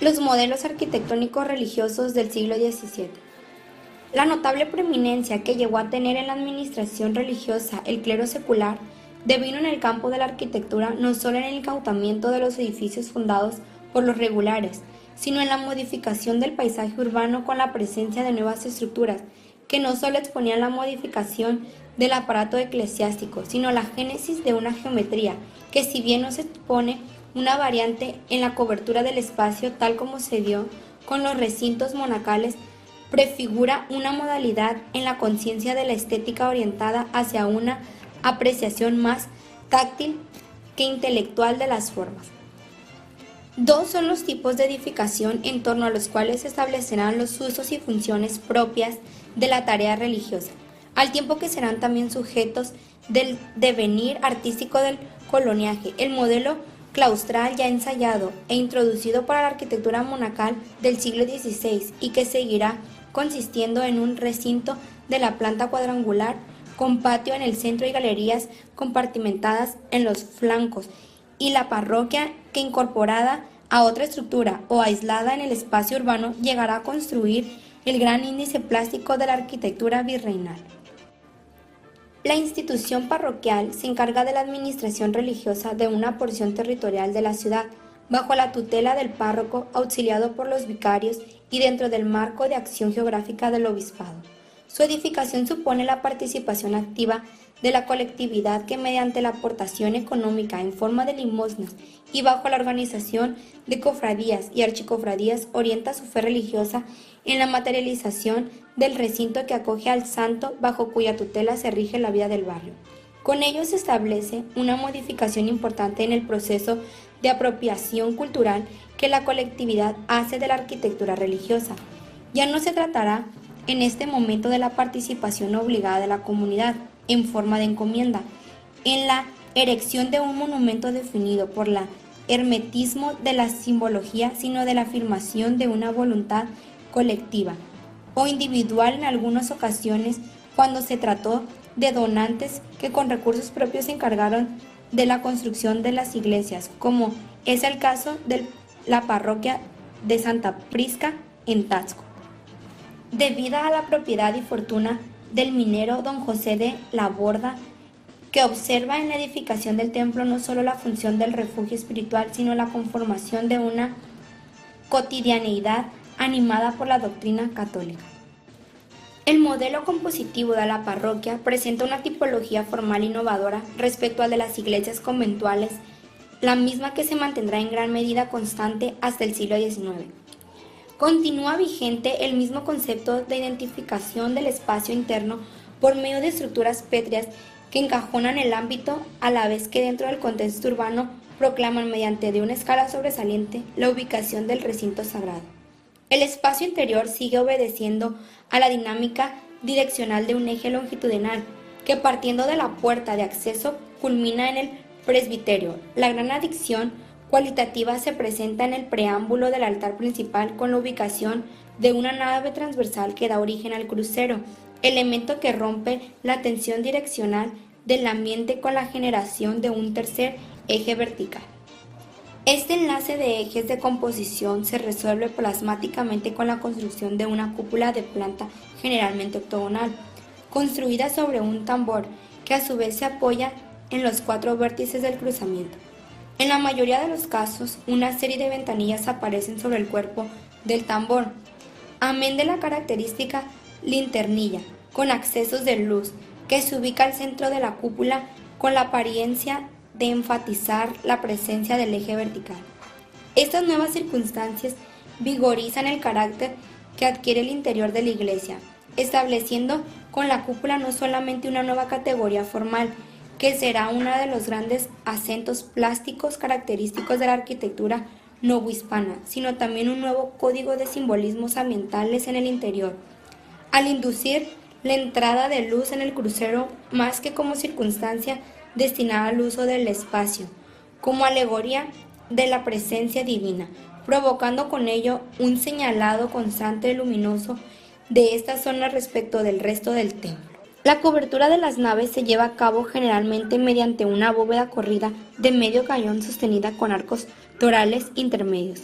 Los modelos arquitectónicos religiosos del siglo XVII. La notable preeminencia que llegó a tener en la administración religiosa el clero secular devino en el campo de la arquitectura no solo en el incautamiento de los edificios fundados por los regulares, sino en la modificación del paisaje urbano con la presencia de nuevas estructuras, que no solo exponían la modificación del aparato eclesiástico, sino la génesis de una geometría, que si bien no se expone una variante en la cobertura del espacio tal como se dio con los recintos monacales, prefigura una modalidad en la conciencia de la estética orientada hacia una apreciación más táctil que intelectual de las formas. Dos son los tipos de edificación en torno a los cuales se establecerán los usos y funciones propias de la tarea religiosa, al tiempo que serán también sujetos del devenir artístico del coloniaje. El modelo claustral ya ensayado e introducido para la arquitectura monacal del siglo XVI y que seguirá consistiendo en un recinto de la planta cuadrangular con patio en el centro y galerías compartimentadas en los flancos, y la parroquia que incorporada a otra estructura o aislada en el espacio urbano llegará a construir el gran índice plástico de la arquitectura virreinal. La institución parroquial se encarga de la administración religiosa de una porción territorial de la ciudad, bajo la tutela del párroco, auxiliado por los vicarios y dentro del marco de acción geográfica del obispado. Su edificación supone la participación activa de la colectividad que mediante la aportación económica en forma de limosnas y bajo la organización de cofradías y archicofradías orienta su fe religiosa en la materialización del recinto que acoge al santo bajo cuya tutela se rige la vida del barrio. Con ello se establece una modificación importante en el proceso de apropiación cultural que la colectividad hace de la arquitectura religiosa. Ya no se tratará en este momento de la participación obligada de la comunidad en forma de encomienda, en la erección de un monumento definido por el hermetismo de la simbología, sino de la afirmación de una voluntad colectiva o individual en algunas ocasiones cuando se trató de donantes que con recursos propios se encargaron de la construcción de las iglesias, como es el caso de la parroquia de Santa Prisca en Taxco. Debida a la propiedad y fortuna del minero don José de la Borda, que observa en la edificación del templo no solo la función del refugio espiritual, sino la conformación de una cotidianeidad animada por la doctrina católica. El modelo compositivo de la parroquia presenta una tipología formal innovadora respecto al de las iglesias conventuales, la misma que se mantendrá en gran medida constante hasta el siglo XIX. Continúa vigente el mismo concepto de identificación del espacio interno por medio de estructuras pétreas que encajonan el ámbito a la vez que dentro del contexto urbano proclaman mediante de una escala sobresaliente la ubicación del recinto sagrado. El espacio interior sigue obedeciendo a la dinámica direccional de un eje longitudinal que partiendo de la puerta de acceso culmina en el presbiterio. La gran adición cualitativa se presenta en el preámbulo del altar principal con la ubicación de una nave transversal que da origen al crucero, elemento que rompe la tensión direccional del ambiente con la generación de un tercer eje vertical. Este enlace de ejes de composición se resuelve plasmáticamente con la construcción de una cúpula de planta generalmente octogonal, construida sobre un tambor que a su vez se apoya en los cuatro vértices del cruzamiento. En la mayoría de los casos, una serie de ventanillas aparecen sobre el cuerpo del tambor, amén de la característica linternilla, con accesos de luz, que se ubica al centro de la cúpula con la apariencia de enfatizar la presencia del eje vertical. Estas nuevas circunstancias vigorizan el carácter que adquiere el interior de la iglesia, estableciendo con la cúpula no solamente una nueva categoría formal, que será uno de los grandes acentos plásticos característicos de la arquitectura novohispana, sino también un nuevo código de simbolismos ambientales en el interior, al inducir la entrada de luz en el crucero más que como circunstancia destinada al uso del espacio, como alegoría de la presencia divina, provocando con ello un señalado constante luminoso de esta zona respecto del resto del templo. La cobertura de las naves se lleva a cabo generalmente mediante una bóveda corrida de medio cañón sostenida con arcos torales intermedios.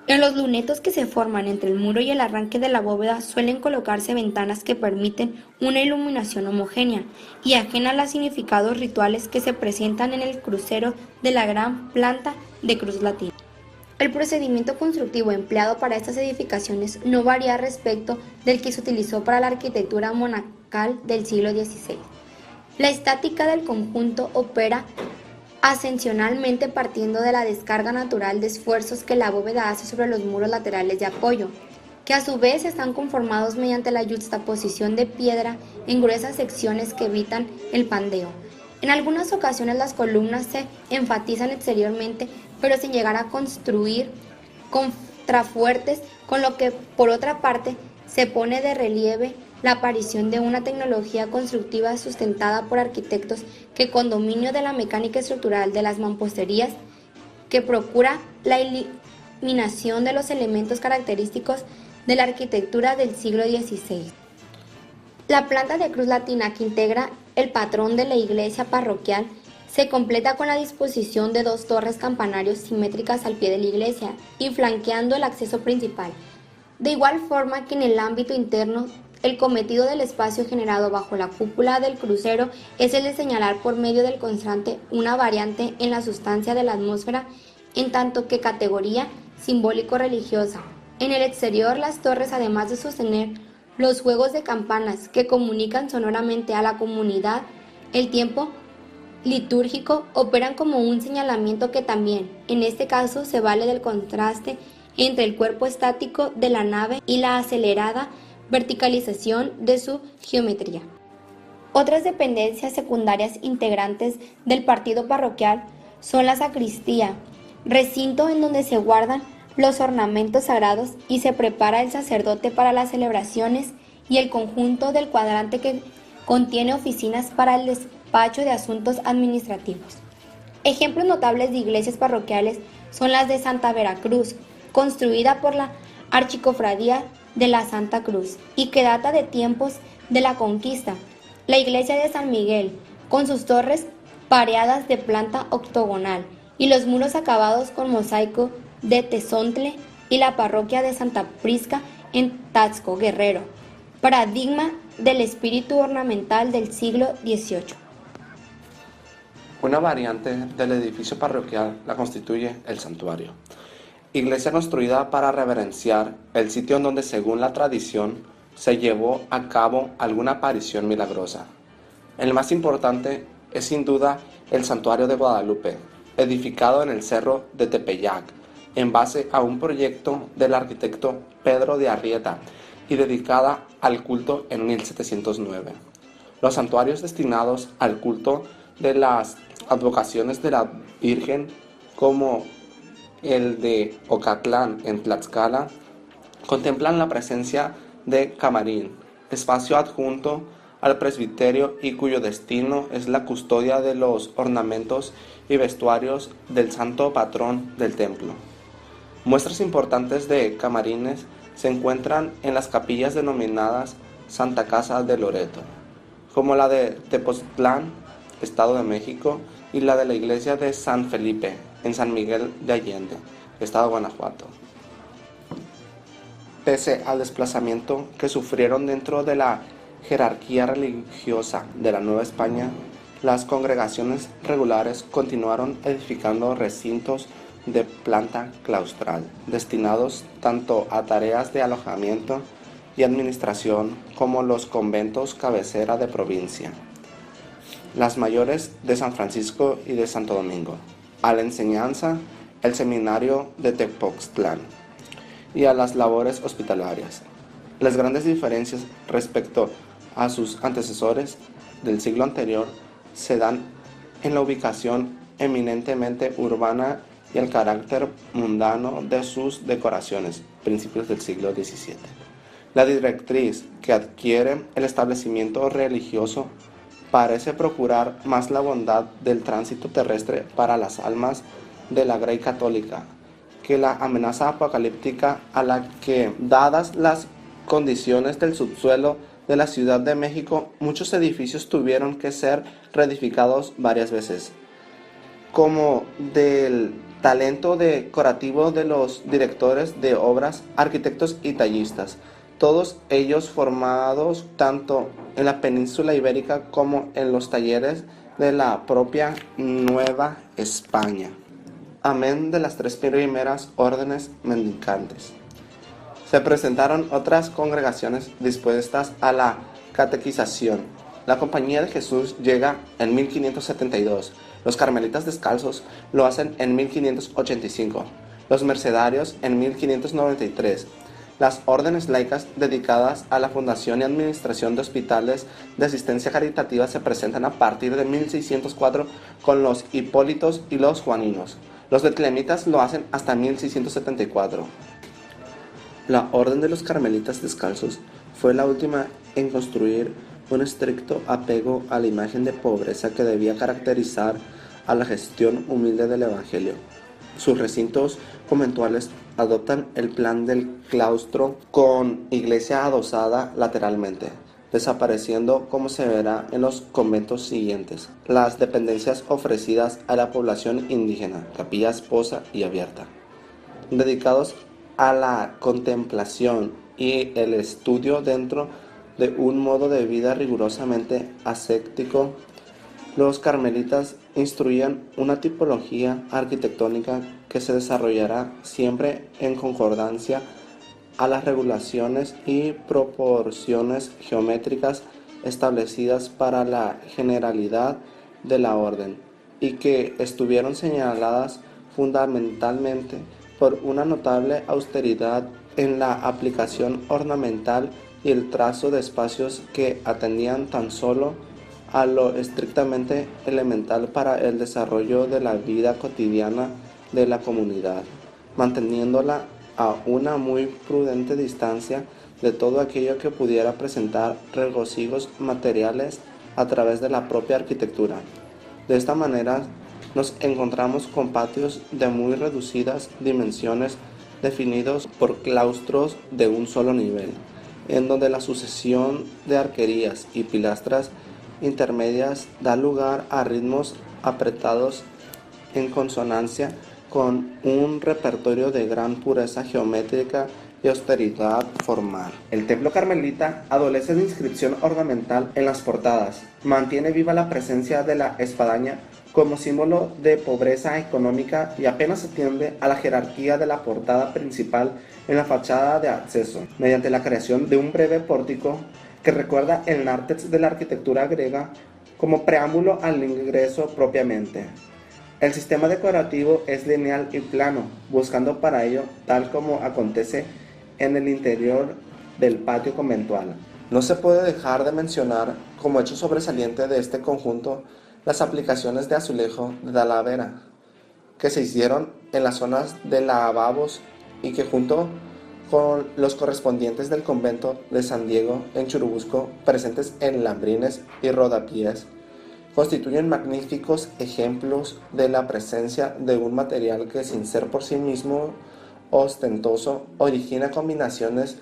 En los lunetos que se forman entre el muro y el arranque de la bóveda suelen colocarse ventanas que permiten una iluminación homogénea y ajena a los significados rituales que se presentan en el crucero de la gran planta de cruz latina. El procedimiento constructivo empleado para estas edificaciones no varía respecto del que se utilizó para la arquitectura monacal del siglo XVI. La estática del conjunto opera ascensionalmente partiendo de la descarga natural de esfuerzos que la bóveda hace sobre los muros laterales de apoyo, que a su vez están conformados mediante la yuxtaposición de piedra en gruesas secciones que evitan el pandeo. En algunas ocasiones las columnas se enfatizan exteriormente, pero sin llegar a construir contrafuertes, con lo que por otra parte se pone de relieve la aparición de una tecnología constructiva sustentada por arquitectos que con dominio de la mecánica estructural de las mamposterías, que procura la eliminación de los elementos característicos de la arquitectura del siglo XVI. La planta de cruz latina que integra el patrón de la iglesia parroquial se completa con la disposición de dos torres campanarios simétricas al pie de la iglesia y flanqueando el acceso principal. De igual forma que en el ámbito interno, el cometido del espacio generado bajo la cúpula del crucero es el de señalar por medio del constante una variante en la sustancia de la atmósfera, en tanto que categoría simbólico-religiosa. En el exterior, las torres, además de sostener los juegos de campanas que comunican sonoramente a la comunidad el tiempo litúrgico, operan como un señalamiento que también, en este caso, se vale del contraste entre el cuerpo estático de la nave y la acelerada verticalización de su geometría. Otras dependencias secundarias integrantes del partido parroquial son la sacristía, recinto en donde se guardan los ornamentos sagrados y se prepara el sacerdote para las celebraciones, y el conjunto del cuadrante que contiene oficinas para el despacho de asuntos administrativos. Ejemplos notables de iglesias parroquiales son las de Santa Veracruz, construida por la Archicofradía de la Santa Cruz y que data de tiempos de la conquista, la iglesia de San Miguel, con sus torres pareadas de planta octogonal y los muros acabados con mosaico de tezontle, y la parroquia de Santa Prisca en Taxco, Guerrero, paradigma del espíritu ornamental del siglo XVIII. Una variante del edificio parroquial la constituye el santuario, iglesia construida para reverenciar el sitio en donde, según la tradición, se llevó a cabo alguna aparición milagrosa. El más importante es sin duda el Santuario de Guadalupe, edificado en el Cerro de Tepeyac, en base a un proyecto del arquitecto Pedro de Arrieta y dedicada al culto en 1709. Los santuarios destinados al culto de las advocaciones de la Virgen, como el de Ocatlán en Tlaxcala, contemplan la presencia de camarín, espacio adjunto al presbiterio y cuyo destino es la custodia de los ornamentos y vestuarios del santo patrón del templo. Muestras importantes de camarines se encuentran en las capillas denominadas Santa Casa de Loreto, como la de Tepoztlán, Estado de México, y la de la iglesia de San Felipe, en San Miguel de Allende, Estado de Guanajuato. Pese al desplazamiento que sufrieron dentro de la jerarquía religiosa de la Nueva España, las congregaciones regulares continuaron edificando recintos de planta claustral, destinados tanto a tareas de alojamiento y administración como los conventos cabecera de provincia, las mayores de San Francisco y de Santo Domingo, a la enseñanza, el seminario de Tepoztlán, y a las labores hospitalarias. Las grandes diferencias respecto a sus antecesores del siglo anterior se dan en la ubicación eminentemente urbana y el carácter mundano de sus decoraciones, principios del siglo XVII. La directriz que adquiere el establecimiento religioso parece procurar más la bondad del tránsito terrestre para las almas de la Grey católica que la amenaza apocalíptica a la que, dadas las condiciones del subsuelo de la Ciudad de México, muchos edificios tuvieron que ser reedificados varias veces, como del talento decorativo de los directores de obras, arquitectos y tallistas, todos ellos formados tanto en la península ibérica como en los talleres de la propia Nueva España. Amén de las tres primeras órdenes mendicantes. Se presentaron otras congregaciones dispuestas a la catequización. La Compañía de Jesús llega en 1572. Los Carmelitas Descalzos lo hacen en 1585. Los Mercedarios en 1593. Las órdenes laicas dedicadas a la fundación y administración de hospitales de asistencia caritativa se presentan a partir de 1604 con los Hipólitos y los Juaninos. Los Betlemitas lo hacen hasta 1674. La Orden de los Carmelitas Descalzos fue la última en construir un estricto apego a la imagen de pobreza que debía caracterizar a la gestión humilde del Evangelio. Sus recintos conventuales adoptan el plan del claustro con iglesia adosada lateralmente, desapareciendo como se verá en los conventos siguientes las dependencias ofrecidas a la población indígena, capilla esposa y abierta, dedicados a la contemplación y el estudio dentro de un modo de vida rigurosamente ascético. Los carmelitas instruían una tipología arquitectónica que se desarrollará siempre en concordancia a las regulaciones y proporciones geométricas establecidas para la generalidad de la orden, y que estuvieron señaladas fundamentalmente por una notable austeridad en la aplicación ornamental y el trazo de espacios que atendían tan solo a lo estrictamente elemental para el desarrollo de la vida cotidiana de la comunidad, manteniéndola a una muy prudente distancia de todo aquello que pudiera presentar regocijos materiales a través de la propia arquitectura. De esta manera nos encontramos con patios de muy reducidas dimensiones definidos por claustros de un solo nivel, en donde la sucesión de arquerías y pilastras intermedias da lugar a ritmos apretados en consonancia con un repertorio de gran pureza geométrica y austeridad formal. El templo carmelita adolece de inscripción ornamental en las portadas, mantiene viva la presencia de la espadaña como símbolo de pobreza económica y apenas atiende a la jerarquía de la portada principal en la fachada de acceso, mediante la creación de un breve pórtico que recuerda el nártex de la arquitectura griega como preámbulo al ingreso propiamente. El sistema decorativo es lineal y plano, buscando para ello, tal como acontece en el interior del patio conventual. No se puede dejar de mencionar, como hecho sobresaliente de este conjunto, las aplicaciones de azulejo de Talavera, que se hicieron en las zonas de lavabos y que junto con los correspondientes del convento de San Diego en Churubusco, presentes en Lambrines y Rodapiés, constituyen magníficos ejemplos de la presencia de un material que, sin ser por sí mismo ostentoso, origina combinaciones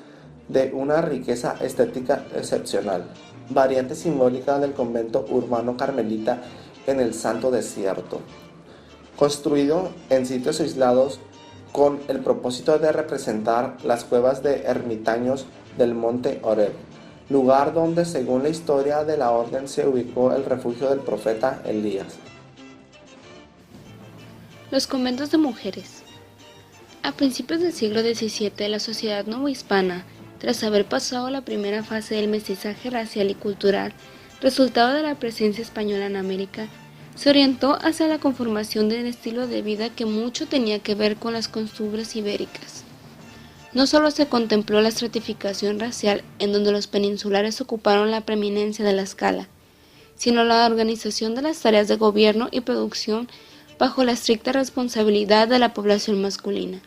de una riqueza estética excepcional, variante simbólica del convento urbano carmelita en el Santo Desierto, construido en sitios aislados con el propósito de representar las cuevas de ermitaños del monte Oreb, lugar donde, según la historia de la orden, se ubicó el refugio del profeta Elías. Los conventos de mujeres. A principios del siglo XVII, la sociedad novohispana, tras haber pasado la primera fase del mestizaje racial y cultural, resultado de la presencia española en América, se orientó hacia la conformación de un estilo de vida que mucho tenía que ver con las costumbres ibéricas. No solo se contempló la estratificación racial, en donde los peninsulares ocuparon la preeminencia de la escala, sino la organización de las tareas de gobierno y producción bajo la estricta responsabilidad de la población masculina,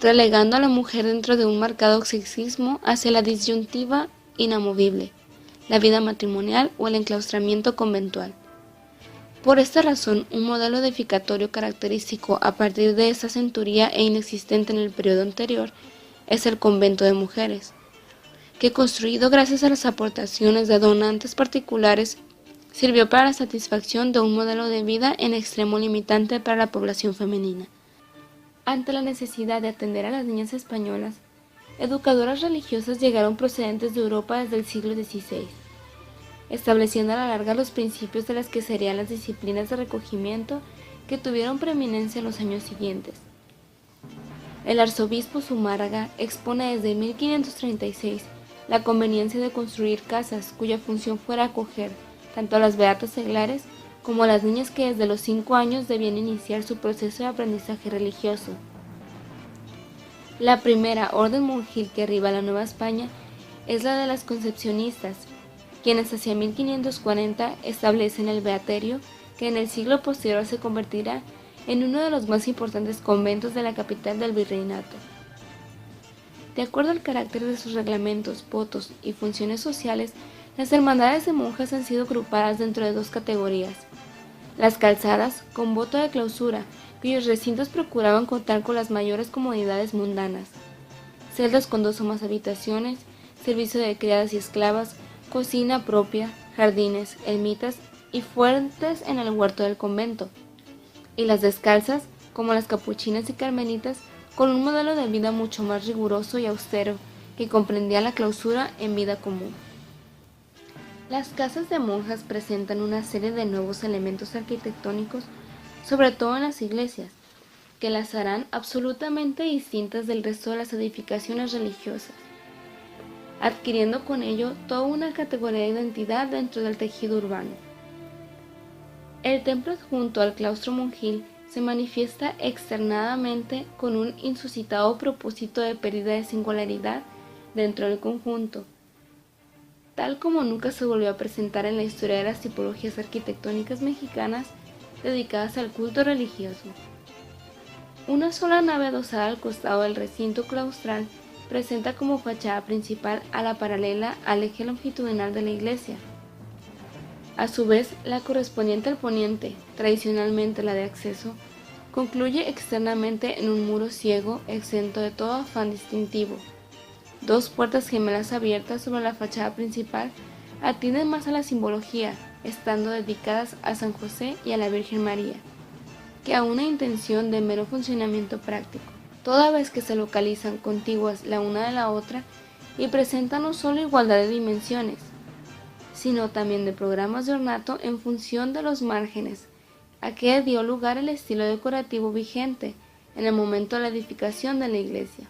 relegando a la mujer dentro de un marcado sexismo hacia la disyuntiva inamovible, la vida matrimonial o el enclaustramiento conventual. Por esta razón, un modelo edificatorio característico a partir de esta centuria e inexistente en el periodo anterior es el convento de mujeres, que construido gracias a las aportaciones de donantes particulares sirvió para la satisfacción de un modelo de vida en extremo limitante para la población femenina. Ante la necesidad de atender a las niñas españolas, educadoras religiosas llegaron procedentes de Europa desde el siglo XVI, estableciendo a la larga los principios de las que serían las disciplinas de recogimiento que tuvieron preeminencia en los años siguientes. El arzobispo Zumárraga expone desde 1536 la conveniencia de construir casas cuya función fuera acoger tanto a las beatas seglares como a las niñas que desde los 5 años debían iniciar su proceso de aprendizaje religioso. La primera orden monjil que arriba a la Nueva España es la de las Concepcionistas, quienes hacia 1540 establecen el beaterio que en el siglo posterior se convertirá en uno de los más importantes conventos de la capital del virreinato. De acuerdo al carácter de sus reglamentos, votos y funciones sociales, las hermandades de monjas han sido agrupadas dentro de 2 categorías. Las calzadas, con voto de clausura, cuyos recintos procuraban contar con las mayores comodidades mundanas. Celdas con 2 o más habitaciones, servicio de criadas y esclavas, cocina propia, jardines, ermitas y fuentes en el huerto del convento. Y las descalzas, como las capuchinas y carmelitas, con un modelo de vida mucho más riguroso y austero, que comprendía la clausura en vida común. Las casas de monjas presentan una serie de nuevos elementos arquitectónicos, sobre todo en las iglesias, que las harán absolutamente distintas del resto de las edificaciones religiosas, adquiriendo con ello toda una categoría de identidad dentro del tejido urbano. El templo adjunto al claustro monjil se manifiesta externadamente con un insuscitado propósito de pérdida de singularidad dentro del conjunto, tal como nunca se volvió a presentar en la historia de las tipologías arquitectónicas mexicanas dedicadas al culto religioso. Una sola nave adosada al costado del recinto claustral presenta como fachada principal a la paralela al eje longitudinal de la iglesia. A su vez, la correspondiente al poniente, tradicionalmente la de acceso, concluye externamente en un muro ciego exento de todo afán distintivo. 2 puertas gemelas abiertas sobre la fachada principal atienden más a la simbología, estando dedicadas a San José y a la Virgen María, que a una intención de mero funcionamiento práctico, toda vez que se localizan contiguas la una de la otra y presentan no solo igualdad de dimensiones, sino también de programas de ornato en función de los márgenes, a que dio lugar el estilo decorativo vigente en el momento de la edificación de la iglesia.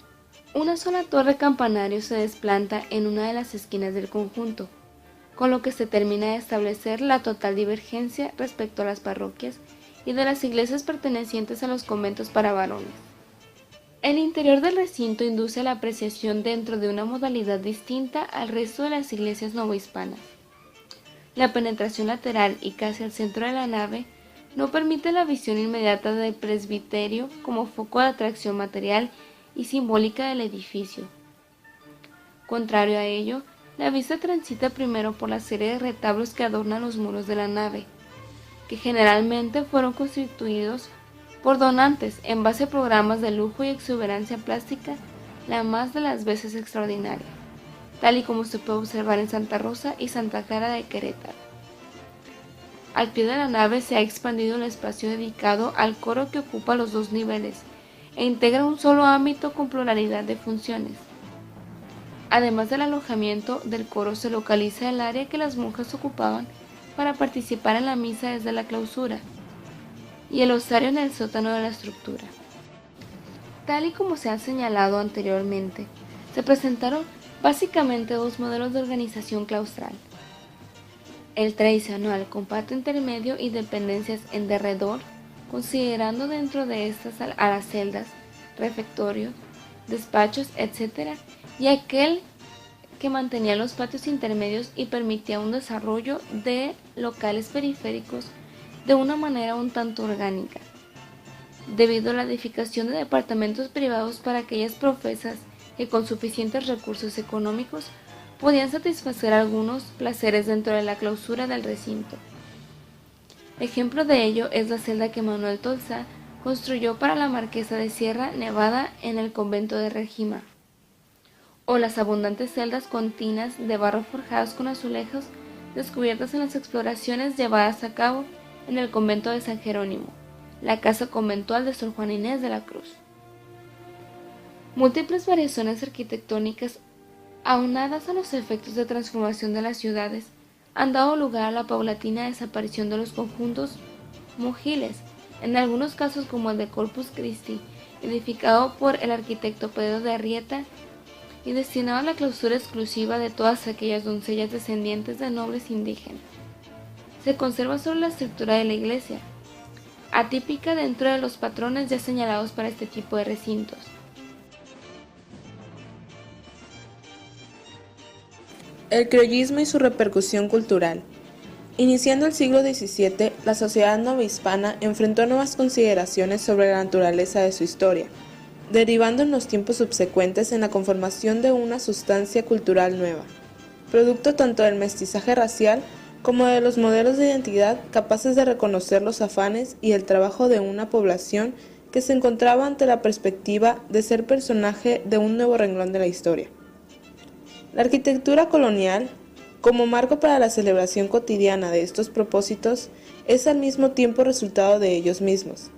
Una sola torre campanario se desplanta en una de las esquinas del conjunto, con lo que se termina de establecer la total divergencia respecto a las parroquias y de las iglesias pertenecientes a los conventos para varones. El interior del recinto induce a la apreciación dentro de una modalidad distinta al resto de las iglesias novohispanas. La penetración lateral y casi al centro de la nave no permite la visión inmediata del presbiterio como foco de atracción material y simbólica del edificio. Contrario a ello, la vista transita primero por la serie de retablos que adornan los muros de la nave, que generalmente fueron constituidos por donantes en base a programas de lujo y exuberancia plástica, la más de las veces extraordinaria, tal y como se puede observar en Santa Rosa y Santa Clara de Querétaro. Al pie de la nave se ha expandido el espacio dedicado al coro que ocupa los 2 niveles e integra un solo ámbito con pluralidad de funciones. Además del alojamiento del coro se localiza el área que las monjas ocupaban para participar en la misa desde la clausura, y el osario en el sótano de la estructura. Tal y como se ha señalado anteriormente, se presentaron básicamente 2 modelos de organización claustral. El tradicional con patio intermedio y dependencias en derredor, considerando dentro de estas a las celdas, refectorios, despachos, etc., y aquel que mantenía los patios intermedios y permitía un desarrollo de locales periféricos de una manera un tanto orgánica, debido a la edificación de departamentos privados para aquellas profesas que con suficientes recursos económicos podían satisfacer algunos placeres dentro de la clausura del recinto. Ejemplo de ello es la celda que Manuel Tolsá construyó para la marquesa de Sierra Nevada en el convento de Regima, o las abundantes celdas con tinas de barro forjadas con azulejos descubiertas en las exploraciones llevadas a cabo en el convento de San Jerónimo, la casa conventual de Sor Juana Inés de la Cruz. Múltiples variaciones arquitectónicas, aunadas a los efectos de transformación de las ciudades, han dado lugar a la paulatina desaparición de los conjuntos mojiles, en algunos casos como el de Corpus Christi, edificado por el arquitecto Pedro de Arrieta y destinado a la clausura exclusiva de todas aquellas doncellas descendientes de nobles indígenas. Se conserva solo la estructura de la iglesia, atípica dentro de los patrones ya señalados para este tipo de recintos. El criollismo y su repercusión cultural. Iniciando el siglo XVII, la sociedad novohispana enfrentó nuevas consideraciones sobre la naturaleza de su historia, derivando en los tiempos subsecuentes en la conformación de una sustancia cultural nueva, producto tanto del mestizaje racial como de los modelos de identidad capaces de reconocer los afanes y el trabajo de una población que se encontraba ante la perspectiva de ser personaje de un nuevo renglón de la historia. La arquitectura colonial, como marco para la celebración cotidiana de estos propósitos, es al mismo tiempo resultado de ellos mismos.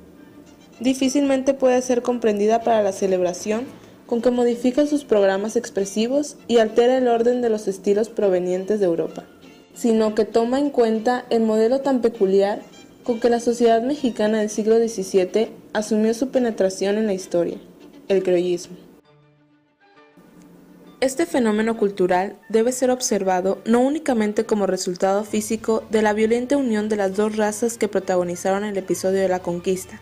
Difícilmente puede ser comprendida para la celebración con que modifica sus programas expresivos y altera el orden de los estilos provenientes de Europa, sino que toma en cuenta el modelo tan peculiar con que la sociedad mexicana del siglo XVII asumió su penetración en la historia, el criollismo. Este fenómeno cultural debe ser observado no únicamente como resultado físico de la violenta unión de las dos razas que protagonizaron el episodio de la conquista,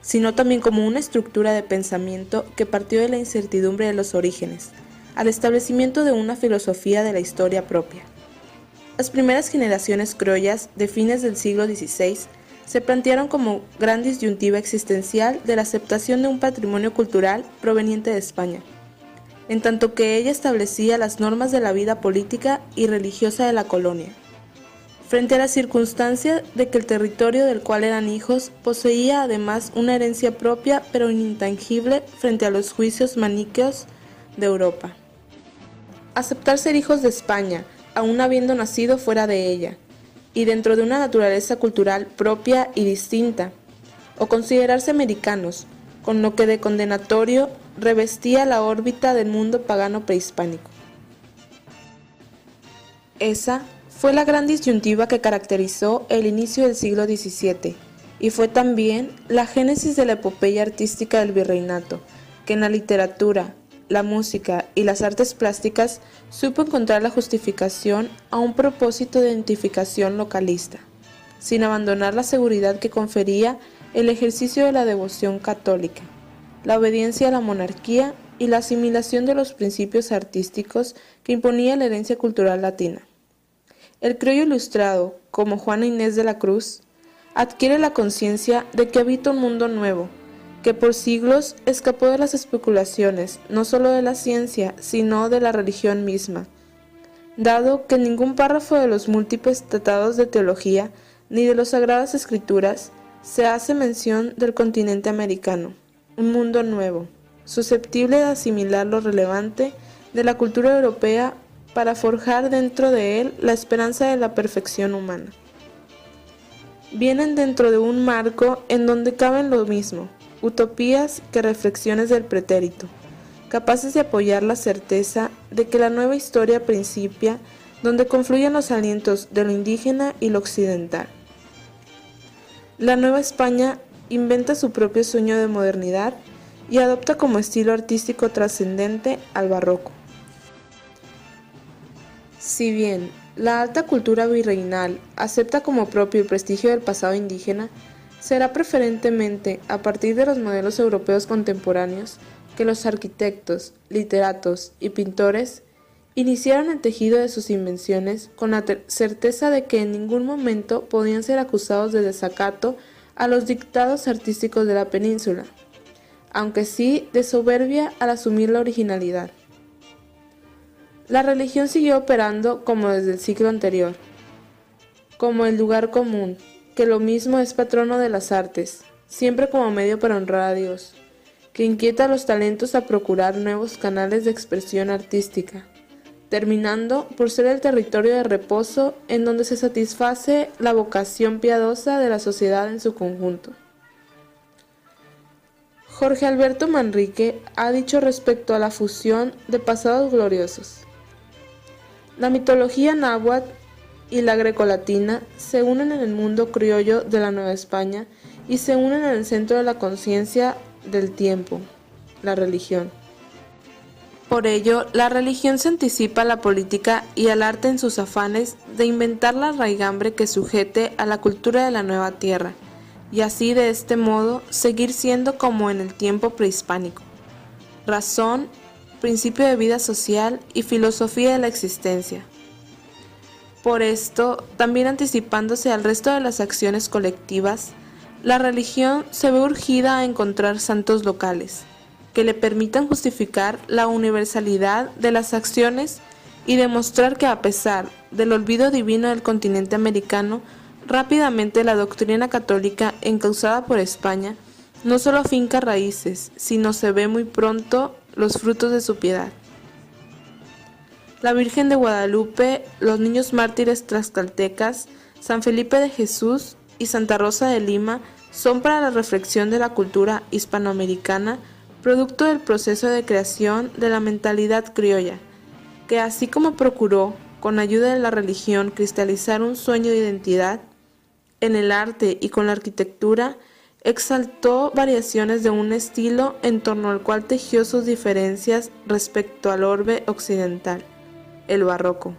sino también como una estructura de pensamiento que partió de la incertidumbre de los orígenes, al establecimiento de una filosofía de la historia propia. Las primeras generaciones criollas de fines del siglo XVI se plantearon como gran disyuntiva existencial de la aceptación de un patrimonio cultural proveniente de España, en tanto que ella establecía las normas de la vida política y religiosa de la colonia, frente a la circunstancia de que el territorio del cual eran hijos poseía además una herencia propia pero intangible frente a los juicios maniqueos de Europa. Aceptar ser hijos de España, aun habiendo nacido fuera de ella, y dentro de una naturaleza cultural propia y distinta, o considerarse americanos, con lo que de condenatorio revestía la órbita del mundo pagano prehispánico. Esa fue la gran disyuntiva que caracterizó el inicio del siglo XVII y fue también la génesis de la epopeya artística del virreinato, que en la literatura, la música y las artes plásticas supo encontrar la justificación a un propósito de identificación localista, sin abandonar la seguridad que confería el ejercicio de la devoción católica, la obediencia a la monarquía y la asimilación de los principios artísticos que imponía la herencia cultural latina. El criollo ilustrado, como Juana Inés de la Cruz, adquiere la conciencia de que habita un mundo nuevo, que por siglos escapó de las especulaciones, no solo de la ciencia, sino de la religión misma, dado que en ningún párrafo de los múltiples tratados de teología ni de las sagradas escrituras se hace mención del continente americano, un mundo nuevo, susceptible de asimilar lo relevante de la cultura europea para forjar dentro de él la esperanza de la perfección humana. Vienen dentro de un marco en donde caben lo mismo, utopías que reflexiones del pretérito, capaces de apoyar la certeza de que la nueva historia principia donde confluyen los alientos de lo indígena y lo occidental. La Nueva España inventa su propio sueño de modernidad y adopta como estilo artístico trascendente al barroco. Si bien la alta cultura virreinal acepta como propio el prestigio del pasado indígena, será preferentemente a partir de los modelos europeos contemporáneos que los arquitectos, literatos y pintores iniciaron el tejido de sus invenciones con la certeza de que en ningún momento podían ser acusados de desacato a los dictados artísticos de la península, aunque sí de soberbia al asumir la originalidad. La religión siguió operando como desde el siglo anterior, como el lugar común, que lo mismo es patrono de las artes, siempre como medio para honrar a Dios, que inquieta a los talentos a procurar nuevos canales de expresión artística, terminando por ser el territorio de reposo en donde se satisface la vocación piadosa de la sociedad en su conjunto. Jorge Alberto Manrique ha dicho respecto a la fusión de pasados gloriosos: la mitología náhuatl y la grecolatina se unen en el mundo criollo de la Nueva España y se unen en el centro de la conciencia del tiempo, la religión. Por ello, la religión se anticipa a la política y al arte en sus afanes de inventar la raigambre que sujete a la cultura de la nueva tierra, y así de este modo seguir siendo como en el tiempo prehispánico: razón, principio de vida social y filosofía de la existencia. Por esto, también anticipándose al resto de las acciones colectivas, la religión se ve urgida a encontrar santos locales, que le permitan justificar la universalidad de las acciones y demostrar que a pesar del olvido divino del continente americano, rápidamente la doctrina católica encauzada por España no solo finca raíces, sino se ve muy pronto los frutos de su piedad. La Virgen de Guadalupe, los niños mártires tlaxcaltecas, San Felipe de Jesús y Santa Rosa de Lima son para la reflexión de la cultura hispanoamericana producto del proceso de creación de la mentalidad criolla, que así como procuró, con ayuda de la religión, cristalizar un sueño de identidad, en el arte y con la arquitectura, exaltó variaciones de un estilo en torno al cual tejió sus diferencias respecto al orbe occidental, el barroco.